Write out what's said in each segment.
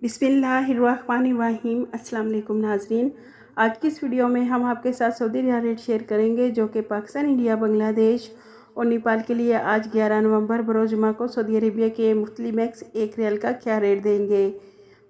बिस्मिल्लाहिर्रहमानिर्रहीम। अस्सलाम वालेकुम नाजरीन, आज की इस वीडियो में हम आपके साथ सऊदी रियाल रेट शेयर करेंगे जो कि पाकिस्तान, इंडिया, बांग्लादेश और नेपाल के लिए आज 11 नवंबर बरोज़ जुमा को सऊदी अरेबिया के मुख्तलिफ बैंक्स 1 रियाल का क्या रेट देंगे।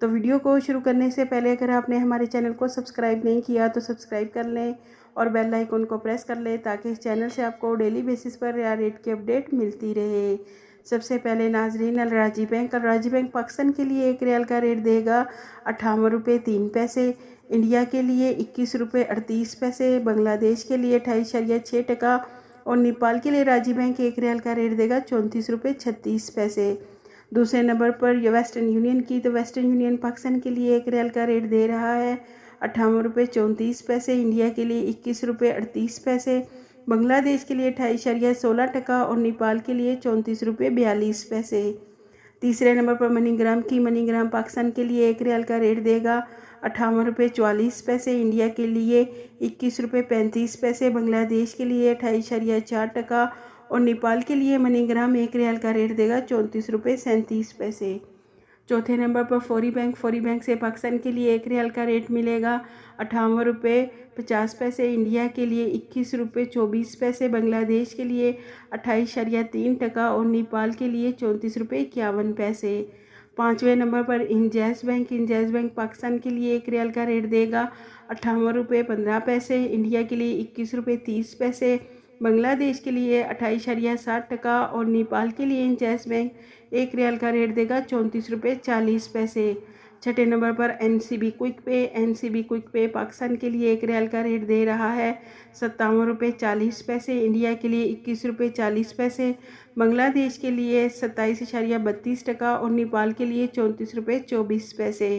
तो वीडियो को शुरू करने से पहले अगर आपने हमारे चैनल को सब्सक्राइब नहीं किया तो सब्सक्राइब कर लें और बेल आइकन को प्रेस कर लें ताकि इस चैनल से आपको डेली बेसिस पर रियाल रेट की अपडेट मिलती रहे। सबसे पहले नाजरीन, अल राजी बैंक पाकिस्तान के लिए 1 रियाल का रेट देगा 58 रुपये 3 पैसे, इंडिया के लिए 21 रुपये 38 पैसे, बांग्लादेश के लिए 28.6% और नेपाल के लिए राजी बैंक 1 रियाल का रेट देगा 34 रुपये 36 पैसे। दूसरे नंबर पर वेस्टर्न यूनियन की, तो वेस्टर्न यूनियन पाकिस्तान के लिए 1 रियाल का रेट दे रहा है 58 रुपये 34 पैसे, इंडिया के लिए 21 रुपये 38 पैसे, बांग्लादेश के लिए 28.16% और नेपाल के लिए 34 रुपये 42 पैसे। तीसरे नंबर पर मनीग्राम की, मनीग्राम पाकिस्तान के लिए 1 रियाल का रेट देगा 58 रुपये 44 पैसे, इंडिया के लिए 21 रुपये 35 पैसे, बांग्लादेश के लिए 28.4% और नेपाल के लिए मनीग्राम 1 रियाल का रेट देगा 34 रुपये 37 पैसे। चौथे नंबर पर फौरी बैंक से पाकिस्तान के लिए 1 रियाल का रेट मिलेगा 58 रुपये 50 पैसे, इंडिया के लिए 21 रुपये 24 पैसे, बांग्लादेश के लिए 28.3% और नेपाल के लिए 34 रुपये 51 पैसे। पाँचवें नंबर पर इंजैज़ बैंक पाकिस्तान के लिए 1 रियाल का रेट देगा 58 रुपये 15 पैसे, इंडिया के लिए 21 रुपये 30 पैसे, बांग्लादेश के लिए 28.60% और नेपाल के लिए इंजैज़ बैंक 1 रियाल का रेट देगा 34 रुपये 40 पैसे। छठे नंबर पर एनसीबी क्विक पे पाकिस्तान के लिए 1 रियाल का रेट दे रहा है 57 रुपये 40 पैसे, इंडिया के लिए 21 रुपये 40 पैसे, बांग्लादेश के लिए 27.32% और नेपाल के लिए 34 रुपये 24 पैसे।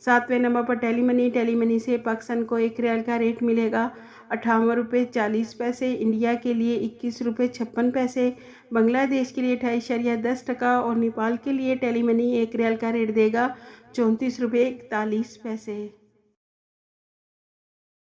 सातवें नंबर पर टेलीमनी से पाकिस्तान को 1 रियाल का रेट मिलेगा 58 रुपये 40 पैसे, इंडिया के लिए 21 रुपये 56 पैसे, बांग्लादेश के लिए 28.10% और नेपाल के लिए टेलीमनी 1 रियाल का रेट देगा 34 रुपये 41 पैसे।